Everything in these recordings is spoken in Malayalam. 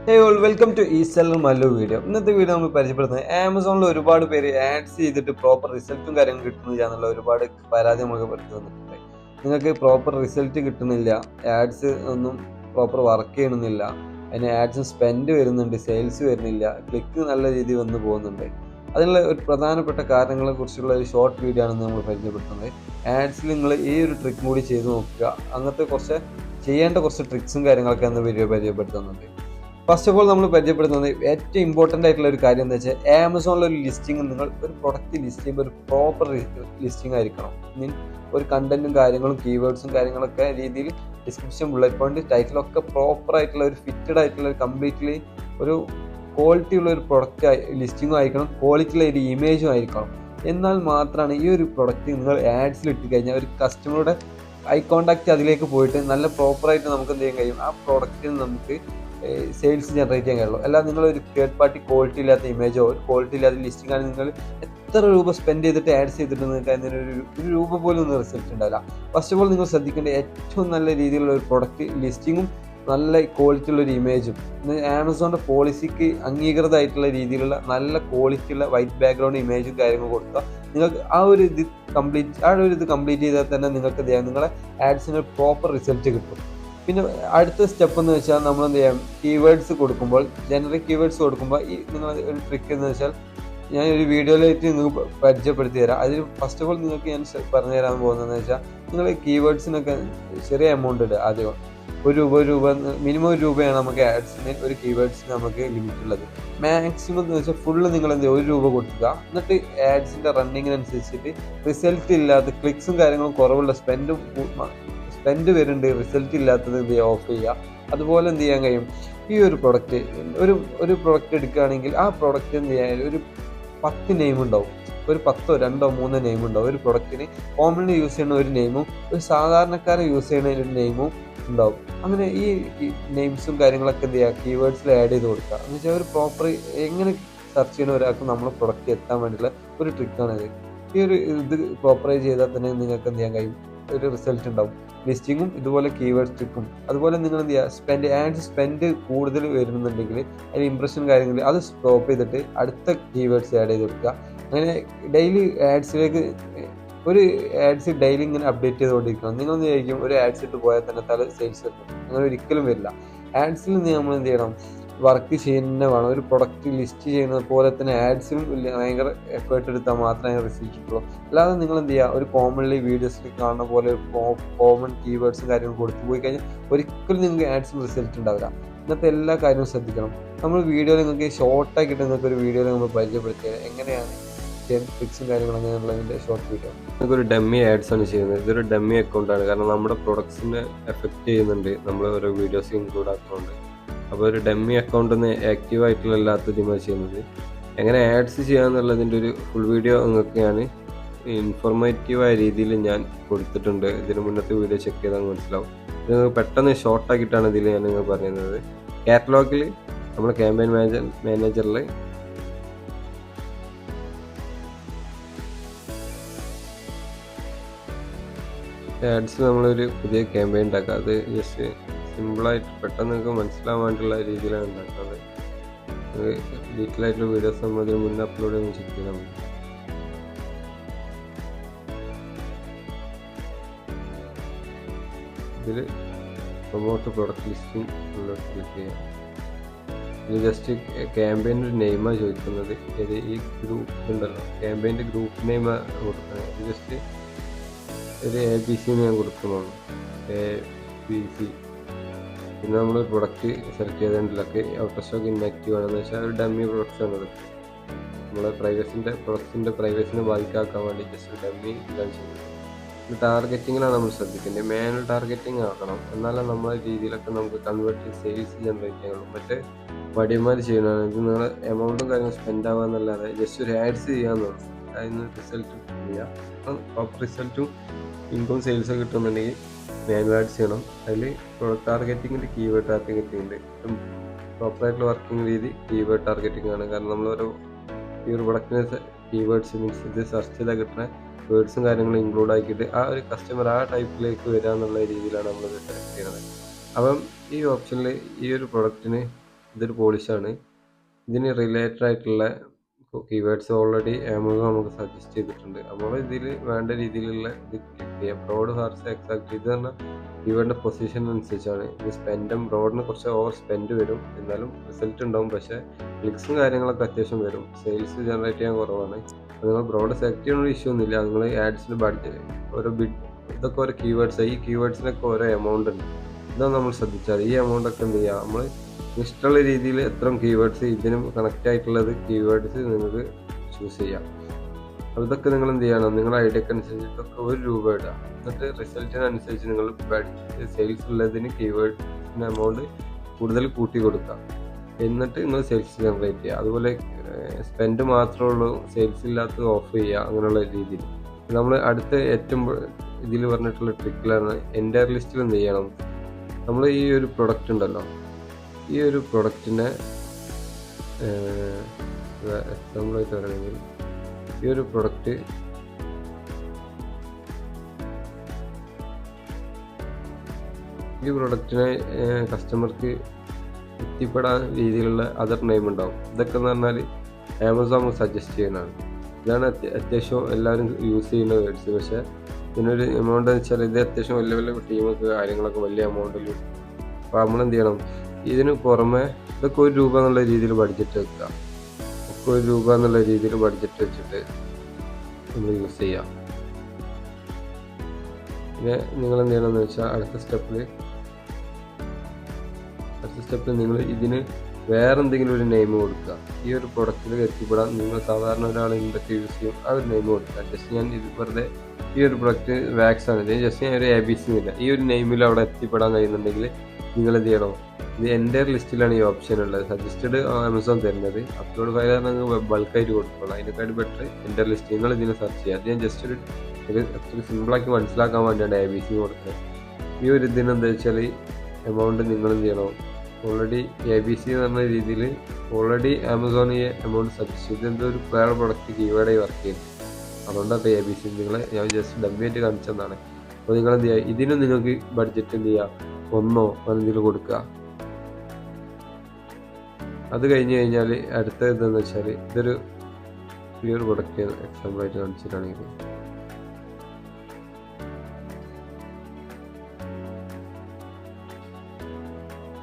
ഹേ ഓൾ വെൽക്കം ടു ഈ സെല്ലർ മല്ലു വീഡിയോ. ഇന്നത്തെ വീഡിയോ നമ്മൾ പരിചയപ്പെടുത്തുന്നത് ആമസോണിൽ ഒരുപാട് പേര് ആഡ്സ് ചെയ്തിട്ട് പ്രോപ്പർ റിസൾട്ടും കാര്യങ്ങളും കിട്ടുന്നില്ല എന്നുള്ള ഒരുപാട് പരാതി നമുക്ക് എടുത്തു വന്നിട്ടുണ്ട്. നിങ്ങൾക്ക് പ്രോപ്പർ റിസൾട്ട് കിട്ടുന്നില്ല, ആഡ്സ് ഒന്നും പ്രോപ്പർ വർക്ക് ചെയ്യണമെന്നില്ല, അതിന് ആഡ്സ് സ്പെൻഡ് വരുന്നുണ്ട്, സെയിൽസ് വരുന്നില്ല, ക്ലിക്ക് നല്ല രീതിയിൽ വന്ന് പോകുന്നുണ്ട്. അതിനുള്ള ഒരു പ്രധാനപ്പെട്ട കാരണങ്ങളെ കുറിച്ചുള്ള ഒരു ഷോർട്ട് വീഡിയോ ആണ് നമ്മൾ പരിചയപ്പെടുത്തുന്നത്. ആഡ്സിൽ നിങ്ങൾ ഈ ഒരു ട്രിക്ക് കൂടി ചെയ്ത് നോക്കുക. അങ്ങനത്തെ കുറച്ച് ചെയ്യേണ്ട കുറച്ച് ട്രിക്സും കാര്യങ്ങളൊക്കെ വീഡിയോ പരിചയപ്പെടുത്തുന്നുണ്ട്. ഫസ്റ്റ് ഓഫ് ഓൾ നമ്മൾ പരിചയപ്പെടുത്തുന്നത് ഏറ്റവും ഇമ്പോർട്ടൻ്റ് ആയിട്ടുള്ള ഒരു കാര്യം എന്താ വെച്ചാൽ ആമസോണിൽ ഒരു ലിസ്റ്റിംഗ് നിങ്ങൾ ഒരു പ്രൊഡക്റ്റ് ലിസ്റ്റ് ചെയ്യുമ്പോൾ ഒരു പ്രോപ്പർ ലിസ്റ്റിംഗ് ആയിരിക്കണം. മീൻ ഒരു കണ്ടന്റും കാര്യങ്ങളും കീവേഡ്സും കാര്യങ്ങളൊക്കെ രീതിയിൽ ഡിസ്ക്രിപ്ഷൻ ബുള്ളറ്റ് പോയിന്റ് ടൈറ്റിലൊക്കെ പ്രോപ്പർ ആയിട്ടുള്ള ഒരു ഫിറ്റഡ് ആയിട്ടുള്ള ഒരു കംപ്ലീറ്റ്ലി ഒരു ക്വാളിറ്റി ഉള്ള ഒരു പ്രൊഡക്റ്റ് ലിസ്റ്റിങ്ങും ആയിരിക്കണം, ക്വാളിറ്റി ഉള്ള ഒരു ഇമേജും ആയിരിക്കണം. എന്നാൽ മാത്രമാണ് ഈ ഒരു പ്രൊഡക്റ്റ് നിങ്ങൾ ആഡ്സിൽ ഇട്ട് കഴിഞ്ഞാൽ ഒരു കസ്റ്റമറുടെ ഐ കോണ്ടാക്ട് അതിലേക്ക് പോയിട്ട് നല്ല പ്രോപ്പറായിട്ട് നമുക്ക് എന്ത് ചെയ്യാൻ കഴിയും, ആ പ്രൊഡക്റ്റിന് നമുക്ക് സെയിൽസ് ജനറേറ്റ് ചെയ്യാൻ കഴിയുള്ളൂ. അല്ലാതെ നിങ്ങളൊരു തേർഡ് പാർട്ടി ക്വാളിറ്റി ഇല്ലാത്ത ഇമേജോ ഒരു ക്വാളിറ്റി ഇല്ലാത്ത ലിസ്റ്റിംഗ് ആണ് നിങ്ങൾ എത്ര രൂപ സ്പെൻഡ് ചെയ്തിട്ട് ആഡ്സ് ചെയ്തിട്ട് നിങ്ങൾക്ക് അതിന് ഒരു രൂപ പോലും ഒന്നും റിസൾട്ട് ഉണ്ടാവില്ല. ഫസ്റ്റ് ഓഫ് ഓൾ നിങ്ങൾ ശ്രദ്ധിക്കേണ്ട ഏറ്റവും നല്ല രീതിയിലുള്ള ഒരു പ്രൊഡക്റ്റ് ലിസ്റ്റിങ്ങും നല്ല ക്വാളിറ്റി ഉള്ള ഒരു ഇമേജും ആമസോണിൻ്റെ പോളിസിക്ക് അംഗീകൃതമായിട്ടുള്ള രീതിയിലുള്ള നല്ല ക്വാളിറ്റി ഉള്ള വൈറ്റ് ബാക്ക്ഗ്രൗണ്ട് ഇമേജും കാര്യങ്ങളും കൊടുത്താൽ നിങ്ങൾക്ക് ആ ഒരു ഇത് കംപ്ലീറ്റ് ചെയ്താൽ തന്നെ നിങ്ങൾക്ക് നിങ്ങളെ ആഡ്സിന് പ്രോപ്പർ റിസൾട്ട് കിട്ടും. പിന്നെ അടുത്ത സ്റ്റെപ്പ് എന്ന് വെച്ചാൽ നമ്മൾ എന്ത് ചെയ്യാം, കീവേഡ്സ് കൊടുക്കുമ്പോൾ ജനറിക് കീവേഡ്സ് കൊടുക്കുമ്പോൾ ഈ നിങ്ങൾ ഒരു ട്രിക്ക് എന്ന് വെച്ചാൽ ഞാൻ ഒരു വീഡിയോയിലായിട്ട് നിങ്ങൾക്ക് പരിചയപ്പെടുത്തി തരാം. അതിൽ ഫസ്റ്റ് ഓഫ് ഓൾ നിങ്ങൾക്ക് ഞാൻ പറഞ്ഞു തരാൻ പോകുന്നതെന്ന് വെച്ചാൽ നിങ്ങൾ കീവേഡ്സിനൊക്കെ ചെറിയ എമൗണ്ട് ഇടുക. ആദ്യം ഒരു രൂപ മിനിമം ₹1 നമുക്ക് ആഡ്സിന് ഒരു കീവേഡ്സിന് നമുക്ക് ലിമിറ്റ് ഉള്ളത്. മാക്സിമം എന്ന് വെച്ചാൽ ഫുള്ള് നിങ്ങൾ എന്ത് ചെയ്യുക, ₹1 കൊടുക്കുക. എന്നിട്ട് ആഡ്സിൻ്റെ റണ്ണിങ്ങിനനുസരിച്ചിട്ട് റിസൾട്ട് ഇല്ലാത്ത ക്ലിക്സും കാര്യങ്ങളും കുറവുള്ള സ്പെൻഡ് വരുന്നുണ്ട്, റിസൾട്ട് ഇല്ലാത്തത് എന്ത് ചെയ്യുക, ഓഫ് ചെയ്യുക. അതുപോലെ എന്ത് ചെയ്യാൻ കഴിയും, ഈ ഒരു പ്രൊഡക്റ്റ് ഒരു പ്രൊഡക്റ്റ് എടുക്കുകയാണെങ്കിൽ ആ പ്രൊഡക്റ്റ് എന്ത് ചെയ്യാൻ ഒരു 10 നെയിം ഉണ്ടാവും. ഒരു 10 2 3 നെയിം ഉണ്ടാവും. ഒരു പ്രൊഡക്റ്റിന് കോമൺലി യൂസ് ചെയ്യുന്ന ഒരു നെയിമും ഒരു സാധാരണക്കാരൻ യൂസ് ചെയ്യുന്ന ഒരു നെയിമും ഉണ്ടാവും. അങ്ങനെ ഈ നെയിംസും കാര്യങ്ങളൊക്കെ എന്ത് ചെയ്യുക, കീവേഡ്സിൽ ആഡ് ചെയ്ത് കൊടുക്കുക. എന്ന് വെച്ചാൽ ഒരു പ്രോപ്പർ എങ്ങനെ സെർച്ച് ചെയ്യുന്ന ഒരാൾക്ക് നമ്മളെ പ്രൊഡക്റ്റ് എത്താൻ വേണ്ടിയുള്ള ഒരു ട്രിക്കാണിത്. ഈ ഒരു ഇത് പ്രോപ്പറായി ചെയ്താൽ തന്നെ നിങ്ങൾക്ക് എന്ത് ചെയ്യാൻ കഴിയും, ഒരു റിസൾട്ട് ഉണ്ടാവും. ലിസ്റ്റിങ്ങും ഇതുപോലെ കീവേഡ് ട്രിക്കും. അതുപോലെ നിങ്ങൾ എന്ത് ചെയ്യുക, ആഡ്സ് സ്പെൻഡ് കൂടുതൽ വരുന്നുണ്ടെങ്കിൽ അതിന് ഇംപ്രഷൻ കാര്യങ്ങൾ അത് സ്റ്റോപ്പ് ചെയ്തിട്ട് അടുത്ത കീവേഡ്സ് ആഡ് ചെയ്ത് കൊടുക്കുക. അങ്ങനെ ഡെയിലി ആഡ്സിലേക്ക് ഒരു ആഡ്സ് ഡെയിലി ഇങ്ങനെ അപ്ഡേറ്റ് ചെയ്തുകൊണ്ടിരിക്കണം. നിങ്ങളൊന്ന് വിചാരിക്കും ഒരു ആഡ്സ് ഇട്ട് പോയാൽ തന്നെ തല സെയിൽസ് കിട്ടും, അങ്ങനെ ഒരിക്കലും വരില്ല. ആഡ്സിൽ നിന്ന് നമ്മൾ എന്ത് ചെയ്യണം, വർക്ക് ചെയ്യുന്ന വേണം. ഒരു പ്രൊഡക്റ്റ് ലിസ്റ്റ് ചെയ്യുന്നത് പോലെ തന്നെ ആഡ്സിലും ഭയങ്കര എഫേർട്ട് എടുത്താൽ മാത്രമേ റിസൾട്ട് കിട്ടുള്ളൂ. അല്ലാതെ നിങ്ങൾ എന്ത് ചെയ്യുക, ഒരു കോമൺലി വീഡിയോസിൽ കാണുന്ന പോലെ കോമൺ കീവേഡ്സും കാര്യങ്ങളും കൊടുത്തു പോയി കഴിഞ്ഞാൽ ഒരിക്കലും നിങ്ങൾക്ക് ആഡ്സിന് റിസൾട്ട് ഉണ്ടാവില്ല. ഇന്നത്തെ എല്ലാ കാര്യവും ശ്രദ്ധിക്കണം. നമ്മൾ വീഡിയോയിൽ നിങ്ങൾക്ക് ഷോർട്ടാക്കിയിട്ട് നിങ്ങൾക്ക് ഒരു വീഡിയോയിൽ നമ്മൾ പരിചയപ്പെടുത്തിയത് എങ്ങനെയാണ് ട്രിക്സും കാര്യങ്ങളും അങ്ങനെയുള്ളതിൻ്റെ ഷോർട്ട് വീഡിയോ. നമുക്കൊരു ഡമ്മി ആഡ്സ് ആണ് ചെയ്യുന്നത്. ഇതൊരു ഡമ്മി അക്കൗണ്ടാണ്, കാരണം നമ്മുടെ പ്രൊഡക്ട്സിനെ എഫക്റ്റ് ചെയ്യുന്നുണ്ട് നമ്മൾ ഓരോ വീഡിയോസ് ഇൻക്ലൂഡ് ആക്കുന്നുണ്ട്. അപ്പോൾ ഒരു ഡമ്മി അക്കൗണ്ട് ഒന്ന് ആക്റ്റീവ് ആയിട്ടുള്ള അല്ലാത്തതുമാണ് ചെയ്യുന്നത്. എങ്ങനെ ആഡ്സ് ചെയ്യാന്നുള്ളതിൻ്റെ ഒരു ഫുൾ വീഡിയോ നിങ്ങൾക്ക് ഞാൻ ഇൻഫോർമേറ്റീവായ രീതിയിൽ ഞാൻ കൊടുത്തിട്ടുണ്ട്. ഇതിന് മുന്നത്തെ വീഡിയോ ചെക്ക് ചെയ്താൽ മനസ്സിലാവും. ഇത് പെട്ടെന്ന് ഷോർട്ടാക്കിയിട്ടാണ് ഇതിൽ ഞാൻ നിങ്ങൾ പറയുന്നത്. കാറ്റലോഗിൽ നമ്മുടെ ക്യാമ്പയിൻ മാനേജറിൽ ആഡ്സ് നമ്മളൊരു പുതിയ ക്യാമ്പയിൻ ഉണ്ടാക്കുക. അത് ജസ്റ്റ് സിമ്പിളായിട്ട് പെട്ടെന്ന് നിങ്ങൾക്ക് മനസ്സിലാവാൻ വേണ്ടിയുള്ള രീതിയിലാണ് ഉണ്ടാക്കുന്നത്. ഡീറ്റെയിൽ ആയിട്ടുള്ള വീഡിയോസ് നമ്മൾ ഇതിന് മുന്നേ അപ്ലോഡ് ചെയ്യുമ്പോൾ ചെക്ക് ചെയ്താൽ മതി. ഇതിൽ പ്രൊമോട്ട് പ്രൊഡക്റ്റ് ലിസ്റ്റിംഗ് ഉള്ളിലോട്ട് ക്ലിക്ക് ചെയ്യാം. ഇത് ജസ്റ്റ് ക്യാമ്പയിൻ്റെ ഒരു നെയിമാണ് ചോദിക്കുന്നത്. ഇത് ഈ ഗ്രൂപ്പ് ഉണ്ടല്ലോ, ക്യാമ്പയിൻ്റെ ഗ്രൂപ്പ് നെയിമാണ് കൊടുക്കുന്നത്. ഇത് ജസ്റ്റ് ഒരു ABC ഞാൻ കൊടുക്കുന്നുള്ളൂ, ABC. പിന്നെ നമ്മൾ പ്രൊഡക്റ്റ് സെലക്ട് ചെയ്തതിലൊക്കെ ഔട്ട് ഓഫ് സ്റ്റോക്ക് ഇൻആക്റ്റീവ് ആണെന്ന് വെച്ചാൽ ഒരു ഡമ്മി പ്രൊഡക്ട്സ് ആണ്. നമ്മളെ പ്രൊഡക്ട്സിൻ്റെ പ്രൈവസിനെ ബാധിക്കാക്കാൻ വേണ്ടി ജസ്റ്റ് ഡമ്മി ഇതാണ് ചെയ്യുന്നത്. ഇത് ടാർഗറ്റിങ്ങിലാണ് നമ്മൾ ശ്രദ്ധിക്കേണ്ടത്. മാനുവൽ ടാർഗറ്റിംഗ് ആക്കണം, എന്നാലും നമ്മളെ രീതിയിലൊക്കെ നമുക്ക് കൺവേർട്ട് സെയിൽസ് ജനറേറ്റ് ചെയ്യാനുള്ളൂ. മറ്റേ വടിയന്മാർ ചെയ്യുന്നതാണ്. ഇത് നിങ്ങൾ എമൗണ്ടും കാര്യങ്ങളും സ്പെൻഡ് ആവാന്നല്ലാതെ ജസ്റ്റ് ഒരു ആഡ്സ് ചെയ്യാന്നുള്ളൂ, അതിന് റിസൾട്ട് ഇല്ല. അപ്പം പ്രോപ്പർ റിസൾട്ടും ഇൻകം സെയിൽസ് കിട്ടുന്നുണ്ടെങ്കിൽ മാനുവൽ ആഡ്സ് ചെയ്യണം. അതിൽ പ്രൊഡക്റ്റ് ടാർഗറ്റിങ്ങിൻ്റെ കീവേഡ് ടാർഗറ്റിംഗ് ഉണ്ട്. പ്രോപ്പറായിട്ടുള്ള വർക്കിംഗ് രീതി കീവേഡ് ടാർഗറ്റിംഗ് ആണ്. കാരണം നമ്മളൊരു ഈ ഒരു പ്രൊഡക്റ്റിന് കീവേഡ്സ് മീൻസ് ഇത് സെർച്ച് ചെയ്താൽ കിട്ടുന്ന വേർഡ്സും കാര്യങ്ങളും ഇൻക്ലൂഡ് ആക്കിയിട്ട് ആ ഒരു കസ്റ്റമർ ആ ടൈപ്പിലേക്ക് വരിക എന്നുള്ള രീതിയിലാണ് നമ്മളിത് സെലക്ട് ചെയ്യുന്നത്. അപ്പം ഈ ഓപ്ഷനിൽ ഈ ഒരു പ്രൊഡക്റ്റിന് ഇതൊരു പോളിഷാണ്. ഇതിന് റിലേറ്റഡ് ആയിട്ടുള്ള കീവേഡ്സ് ഓൾറെഡി ആമസോൺ നമുക്ക് സജസ്റ്റ് ചെയ്തിട്ടുണ്ട്. നമ്മൾ ഇതിൽ വേണ്ട രീതിയിലുള്ള ഇത് ക്ലിക്ക് ചെയ്യുക. ബ്രോഡ് ഹാർസ് എക്സാക്ട് ഇത് പറഞ്ഞാൽ കീവേഡിൻ്റെ പൊസിഷൻ അനുസരിച്ചാണ്. ഇത് സ്പെൻഡും ബ്രോഡിന് കുറച്ച് ഓവർ സ്പെൻഡ് വരും, എന്നാലും റിസൾട്ട് ഉണ്ടാവും. പക്ഷേ ക്ലിക്സും കാര്യങ്ങളൊക്കെ അത്യാവശ്യം വരും. സെയിൽസ് ജനറേറ്റ് ചെയ്യാൻ കുറവാണ്. അപ്പോൾ നിങ്ങൾ ബ്രോഡ് സെലക്ട് ചെയ്യുന്ന ഇഷ്യൂ ഒന്നുമില്ല. നിങ്ങൾ ആഡ്സിന് ബഡ്ജറ്റ് ഓരോ ബിഡ് ഇതൊക്കെ ഓരോ കീവേഡ്സ്, ഈ കീവേഡ്സിനൊക്കെ ഓരോ എമൗണ്ട് ഉണ്ട്. ഇതാണ് നമ്മൾ ശ്രദ്ധിച്ചാൽ ഈ എമൗണ്ട് ഒക്കെ എന്ത് ചെയ്യുക, നമ്മൾ ഇഷ്ടമുള്ള രീതിയിൽ എത്ര കീവേഡ്സ് ഇതിന് കണക്റ്റ് ആയിട്ടുള്ളത് കീവേഡ്സ് നിങ്ങൾക്ക് ചൂസ് ചെയ്യാം. അപ്പോൾ ഇതൊക്കെ നിങ്ങൾ എന്ത് ചെയ്യണം, നിങ്ങളുടെ ഐഡിയക്ക് അനുസരിച്ചിട്ടൊക്കെ ₹1 ഇടുക. എന്നിട്ട് റിസൾട്ടിനനുസരിച്ച് നിങ്ങൾ സെയിൽസ് ഉള്ളതിന് കീവേഡ്സിന് എമൗണ്ട് കൂടുതൽ കൂട്ടി കൊടുക്കുക. എന്നിട്ട് നിങ്ങൾ സെയിൽസ് ജനറേറ്റ് ചെയ്യുക. അതുപോലെ സ്പെൻഡ് മാത്രമേ ഉള്ളൂ, സെയിൽസ് ഇല്ലാത്തത് ഓഫ് ചെയ്യുക. അങ്ങനെയുള്ള രീതിയിൽ നമ്മൾ അടുത്ത ഏറ്റവും ഇതിൽ പറഞ്ഞിട്ടുള്ള ട്രിക്കിലാണ് എൻ്റയർ ലിസ്റ്റിൽ എന്ത് ചെയ്യണം, നമ്മൾ ഈ ഒരു പ്രൊഡക്റ്റ് ഉണ്ടല്ലോ, ഈ ഒരു പ്രൊഡക്റ്റിനെ എക്സാമ്പിളായിട്ട് പറയണമെങ്കിൽ ഈ ഒരു പ്രൊഡക്റ്റ് കസ്റ്റമർക്ക് എത്തിപ്പെടാൻ രീതിയിലുള്ള അതർ നെയിം ഉണ്ടാവും. ഇതൊക്കെ എന്ന് പറഞ്ഞാൽ ആമസോൺ സജസ്റ്റ് ചെയ്യുന്നതാണ്. ഇതാണ് അത്യാവശ്യം എല്ലാവരും യൂസ് ചെയ്യുന്ന വേർഡ്സ്. പക്ഷേ ഇതിനൊരു എമൗണ്ട് എന്ന് വെച്ചാൽ ഇത് അത്യാവശ്യം വലിയ വലിയ ടീമൊക്കെ കാര്യങ്ങളൊക്കെ വലിയ എമൗണ്ടിൽ. അപ്പോൾ നമ്മൾ എന്ത് ചെയ്യണം, ഇതിന് പുറമെ ഇതൊക്കെ ₹1 എന്നുള്ള രീതിയിൽ ബഡ്ജറ്റ് വെക്കുക. ഒക്കെ ₹1 എന്നുള്ള രീതിയിൽ ബഡ്ജറ്റ് വെച്ചിട്ട് നമ്മൾ യൂസ് ചെയ്യാം. പിന്നെ നിങ്ങൾ എന്ത് ചെയ്യണമെന്ന് വെച്ചാൽ അടുത്ത സ്റ്റെപ്പിൽ നിങ്ങൾ ഇതിന് വേറെ എന്തെങ്കിലും ഒരു നെയിം കൊടുക്കുക. ഈ ഒരു പ്രൊഡക്റ്റിൽ എത്തിപ്പെടാൻ നിങ്ങൾ സാധാരണ ഒരാൾ എന്തൊക്കെ യൂസ് ചെയ്യും ആ ഒരു നെയിം കൊടുക്കുക. ജസ്റ്റ് ഞാൻ ഇത് വെറുതെ ഈ ഒരു പ്രൊഡക്റ്റ് വാക്സ് ആണ്, ഇത് ജസ്റ്റ് ഞാൻ ഒരു ABC ഇല്ല, ഈ ഒരു നെയിമിൽ അവിടെ എത്തിപ്പെടാൻ കഴിയുന്നുണ്ടെങ്കിൽ നിങ്ങൾ എന്ത് ചെയ്യണം, ഇത് എൻ്റെ ലിസ്റ്റിലാണ് ഈ ഓപ്ഷൻ ഉള്ളത്. സജസ്റ്റഡ് ആമസോൺ തരുന്നത്. അപ്ലോഡ് ഫയൽ നിങ്ങൾ ബൾക്കായിട്ട് കൊടുക്കുള്ളൂ. അതിനെക്കാട്ടി ബെറ്റർ എൻ്റെ ലിസ്റ്റ് നിങ്ങൾ ഇതിനെ സെർച്ച് ചെയ്യുക. അത് ഞാൻ ജസ്റ്റ് ഒരു സിമ്പിളാക്കി മനസ്സിലാക്കാൻ വേണ്ടിയാണ് ABC കൊടുക്കുന്നത്. ഈ ഒരു ഇതിന് എന്താ വെച്ചാൽ എമൗണ്ട് നിങ്ങൾ എന്ത് ചെയ്യണം, ഓൾറെഡി ABC എന്ന് പറഞ്ഞ രീതിയിൽ ഓൾറെഡി ആമസോൺ ഈ എമൗണ്ട് സജസ്റ്റ് ചെയ്ത് എന്തോ ഒരു വേറെ പ്രൊഡക്റ്റ് കീവേഡായി വർക്ക് ചെയ്യുന്നത്. അതുകൊണ്ടാണ് ABC നിങ്ങളെ ഞാൻ ജസ്റ്റ് ഡമ്മിയായിട്ട് കാണിച്ചതാണ്. അപ്പോൾ നിങ്ങൾ എന്ത് ചെയ്യുക, ഇതിനും നിങ്ങൾക്ക് ബഡ്ജറ്റ് എന്ത് ചെയ്യുക, 1 എന്തെങ്കിലും കൊടുക്കുക. അത് കഴിഞ്ഞ് കഴിഞ്ഞാൽ അടുത്ത ഇതെന്ന് വെച്ചാൽ ഇതൊരു ഈ ഒരു പ്രൊഡക്റ്റ് എക്സാമ്പിളായിട്ട് കാണിച്ചിട്ടാണെങ്കിൽ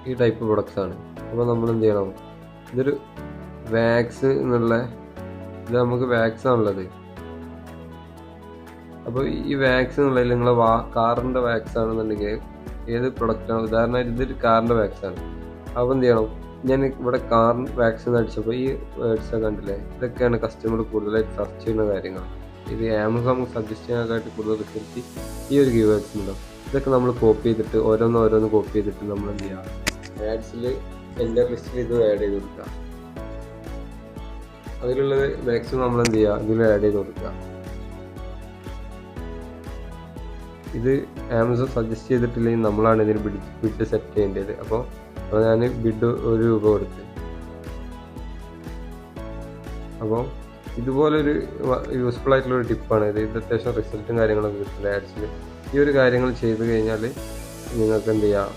ഈ ടൈപ്പ് പ്രൊഡക്ട്സ് ആണ്. അപ്പോൾ നമ്മൾ എന്ത് ചെയ്യണം, ഇതൊരു വാക്സ് എന്നുള്ള ഇത് നമുക്ക് വാക്സ് ആണുള്ളത്. അപ്പോൾ ഈ വാക്സ് എന്നുള്ളതിൽ നിങ്ങളെ കാറിൻ്റെ വാക്സ് ആണെന്നുണ്ടെങ്കിൽ ഏത് പ്രൊഡക്റ്റാണ്, ഉദാഹരണമായിട്ട് ഇതൊരു കാറിൻ്റെ വാക്സ് ആണ്. അപ്പോൾ എന്ത് ചെയ്യണം, ഞാൻ ഇവിടെ കാർ വാക്സ് എന്ന് അടിച്ചപ്പോൾ ഈ വേർഡ്സ് കണ്ടില്ലേ, ഇതൊക്കെയാണ് കസ്റ്റമർ കൂടുതലായിട്ട് സെർച്ച് ചെയ്യുന്ന കാര്യങ്ങൾ. ഇത് ആമസോൺ സജസ്റ്റ് ചെയ്യാനായിട്ട് കൂടുതൽ റിസൾട്ട് ഈ ഒരു കീവേഡ്സ് ഉണ്ടാവും. ഇതൊക്കെ നമ്മൾ കോപ്പി ചെയ്തിട്ട് ഓരോന്ന് കോപ്പി ചെയ്തിട്ട് നമ്മൾ എന്ത് ചെയ്യുക, ആഡ്സിൽ എൻ്റെ ലിസ്റ്റിൽ ഇത് ആഡ് ചെയ്ത് കൊടുക്കുക. അതിലുള്ളത് മാക്സിമം നമ്മൾ എന്ത് ചെയ്യുക, ഇതിൽ ആഡ് ചെയ്ത് കൊടുക്കുക. ഇത് ആമസോൺ സജസ്റ്റ് ചെയ്തിട്ടില്ലെങ്കിൽ നമ്മളാണ് ഇതിന് ബിഡ് സെറ്റ് ചെയ്യേണ്ടത്. അപ്പോൾ ഞാൻ ബിഡ് ₹1 കൊടുത്ത്. അപ്പോൾ ഇതുപോലൊരു യൂസ്ഫുൾ ആയിട്ടുള്ളൊരു ടിപ്പാണ് ഇത്. അത്യാവശ്യം റിസൾട്ടും കാര്യങ്ങളൊക്കെ കിട്ടുന്നത് ആഡ്സിൽ. ഈ ഒരു കാര്യങ്ങൾ ചെയ്ത് കഴിഞ്ഞാൽ നിങ്ങൾക്ക് എന്ത് ചെയ്യാം,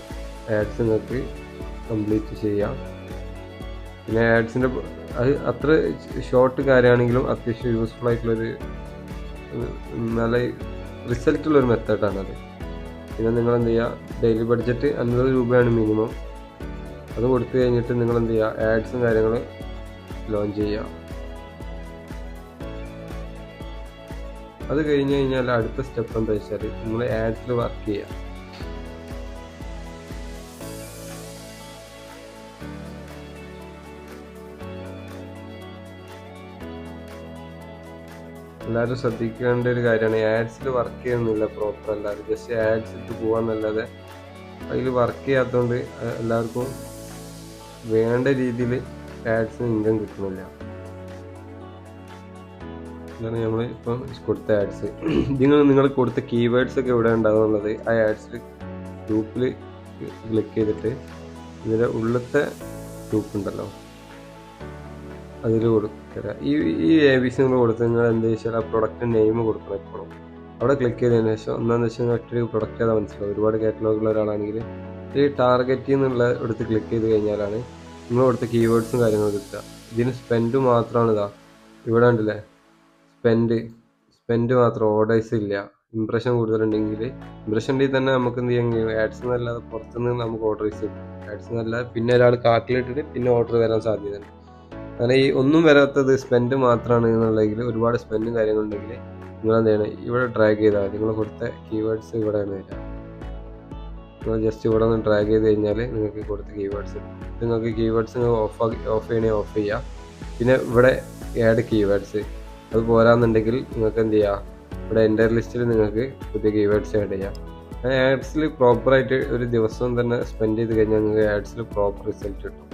ആഡ്സ് നിങ്ങൾക്ക് കംപ്ലീറ്റ് ചെയ്യാം. പിന്നെ ആഡ്സിൻ്റെ അത് അത്ര ഷോർട്ട് കാര്യമാണെങ്കിലും അത്യാവശ്യം യൂസ്ഫുൾ ആയിട്ടുള്ളൊരു നല്ല റിസൾട്ടുള്ളൊരു മെത്തേഡാണത്. പിന്നെ നിങ്ങൾ എന്ത് ചെയ്യുക, ഡെയിലി ബഡ്ജറ്റ് ₹50 മിനിമം. അത് കൊടുത്തു കഴിഞ്ഞിട്ട് നിങ്ങൾ എന്ത് ചെയ്യുക, ആഡ്സും കാര്യങ്ങൾ ലോഞ്ച് ചെയ്യുക. അത് കഴിഞ്ഞ് കഴിഞ്ഞാൽ അടുത്ത സ്റ്റെപ്പ് എന്താ വെച്ചാൽ നിങ്ങൾ ആഡ്സിൽ വർക്ക് ചെയ്യുക. എല്ലാവരും ശ്രദ്ധിക്കേണ്ട ഒരു കാര്യമാണ്, ആഡ്സിൽ വർക്ക് ചെയ്യുന്നില്ല പ്രോപ്പർ. എല്ലാവരും ജസ്റ്റ് ആഡ്സ് ഇട്ട് പോകാന്നല്ലാതെ അതിൽ വർക്ക് ചെയ്യാത്തതുകൊണ്ട് എല്ലാവർക്കും വേണ്ട രീതിയിൽ ആഡ്സിന് ഇൻകം കിട്ടുന്നില്ല. ഇതാണ് നമ്മൾ ഇപ്പം കൊടുത്ത ആഡ്സ്. നിങ്ങൾ കൊടുത്ത കീവേഡ്സ് ഒക്കെ എവിടെ ഉണ്ടാകുന്നുള്ളത് ആ ആഡ്സിൽ ഗ്രൂപ്പിൽ ക്ലിക്ക് ചെയ്തിട്ട് ഇതിൻ്റെ ഉള്ളത്തെ ഗ്രൂപ്പ് ഉണ്ടല്ലോ അതിൽ കൊടുക്കുക. ഈ ABC നിങ്ങൾ കൊടുത്ത് നിങ്ങൾ എന്താ വെച്ചാൽ ആ പ്രൊഡക്റ്റ് നെയിം കൊടുക്കണം എപ്പോഴും. അവിടെ ക്ലിക്ക് ചെയ്തതിന് ശേഷം എന്താണെന്ന് വെച്ചാൽ ഒറ്റൊരു പ്രൊഡക്റ്റ് ഏതാ മനസ്സിലാവും. ഒരുപാട് കാറ്റലോഗുള്ള ഒരാളാണെങ്കിൽ ഈ ടാർഗറ്റ് എന്നുള്ള എടുത്ത് ക്ലിക്ക് ചെയ്ത് കഴിഞ്ഞാലാണ് നിങ്ങൾ കൊടുത്ത കീവേഡ്സും കാര്യങ്ങളും കിട്ടുക. ഇതിന് സ്പെൻഡ് മാത്രമാണ് ഇവിടെ ഉണ്ടല്ലേ, സ്പെൻഡ് മാത്രം, ഓർഡേഴ്സ് ഇല്ല. ഇംപ്രഷൻ കൂടുതലുണ്ടെങ്കിൽ തന്നെ നമുക്ക് എന്ത് ചെയ്യാൻ, ആഡ്സ് എന്നല്ലാതെ പുറത്തുനിന്ന് നമുക്ക് ഓർഡേഴ്സ് കിട്ടും. ആഡ്സ് എന്നല്ലാതെ പിന്നെ ഒരാൾ കാർട്ടിലിട്ടിട്ട് പിന്നെ ഓർഡർ വരാൻ സാധ്യതയുണ്ട്. അങ്ങനെ ഈ ഒന്നും വരാത്തത് സ്പെൻഡ് മാത്രമാണ് എന്നുണ്ടെങ്കിൽ, ഒരുപാട് സ്പെൻഡും കാര്യങ്ങളുണ്ടെങ്കിൽ നിങ്ങൾ എന്ത് ചെയ്യണം, ഇവിടെ ഡ്രാഗ് ചെയ്താൽ മതി. നിങ്ങൾ കൊടുത്ത കീവേഡ്സ് ഇവിടെയാണ് വരിക. നിങ്ങൾ ജസ്റ്റ് ഇവിടെ ഒന്ന് ഡ്രാഗ് ചെയ്ത് കഴിഞ്ഞാൽ നിങ്ങൾക്ക് കൊടുത്ത കീവേഡ്സ് കിട്ടും. നിങ്ങൾക്ക് കീവേഡ്സ് ഓഫ് ചെയ്യണമെങ്കിൽ ഓഫ് ചെയ്യുക. പിന്നെ ഇവിടെ ആഡ് കീവേഡ്സ് അത് പോരാന്നുണ്ടെങ്കിൽ നിങ്ങൾക്ക് എന്ത് ചെയ്യുക, ഇവിടെ എൻ്റർ ലിസ്റ്റിൽ നിങ്ങൾക്ക് പുതിയ കീവേഡ്സ് ആഡ് ചെയ്യാം. ആഡ്സിൽ പ്രോപ്പറായിട്ട് ഒരു ദിവസം തന്നെ സ്പെൻഡ് ചെയ്ത് കഴിഞ്ഞാൽ നിങ്ങൾക്ക് ആഡ്സിൽ പ്രോപ്പർ റിസൾട്ട് കിട്ടും.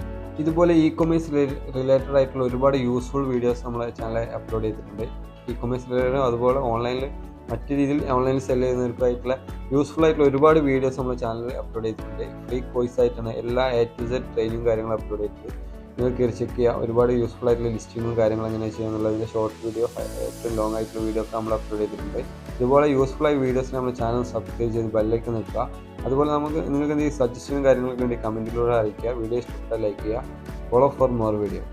ഇതുപോലെ ഇ കൊമേഴ്സ് റിലേറ്റഡ് ആയിട്ടുള്ള ഒരുപാട് യൂസ്ഫുൾ വീഡിയോസ് നമ്മളെ ചാനലിൽ അപ്ലോഡ് ചെയ്തിട്ടുണ്ട്. ഇ കൊമേഴ്സ് റിലേറ്റഡ് അതുപോലെ ഓൺലൈനിൽ മറ്റു രീതിയിൽ ഓൺലൈനിൽ സെല് ചെയ്യുന്നവർക്കായിട്ടുള്ള യൂസ്ഫുൾ ആയിട്ടുള്ള ഒരുപാട് വീഡിയോസ് നമ്മുടെ ചാനലിൽ അപ്ലോഡ് ചെയ്തിട്ടുണ്ട്. ഫ്രീ കോഴ്സ് ആയിട്ടാണ് എല്ലാ A to Z ട്രെയിനിങ് കാര്യങ്ങളും അപ്ലോഡ് ചെയ്തിട്ടുണ്ട്. നിങ്ങൾക്ക് കയറി ചെക്ക് ചെയ്യുക. ഒരുപാട് യൂസ്ഫുൾ ആയിട്ടുള്ള ലിസ്റ്റിങ്ങും കാര്യങ്ങളും എങ്ങനെ ചെയ്യാന്നുള്ളതിൻ്റെ ഷോർട്ട് വീഡിയോ, ഏറ്റവും ലോങ് ആയിട്ടുള്ള വീഡിയോ ഒക്കെ നമ്മൾ അപ്ലോഡ് ചെയ്തിട്ടുണ്ട്. ഇതുപോലെ യൂസ്ഫുൾ ആയ വീഡിയോസിന് നമ്മുടെ ചാനൽ സബ്സ്ക്രൈബ് ചെയ്ത് ബെല്ലൈക്കൺ നിൽക്കുക. അതുപോലെ നിങ്ങൾക്ക് എന്തെങ്കിലും സജഷനും കാര്യങ്ങൾക്ക് വേണ്ടി കമൻറ്റിലൂടെ അറിയിക്കുക. വീഡിയോ ഇഷ്ടപ്പെട്ടാൽ ലൈക്ക് ചെയ്യുക. Follow for more video.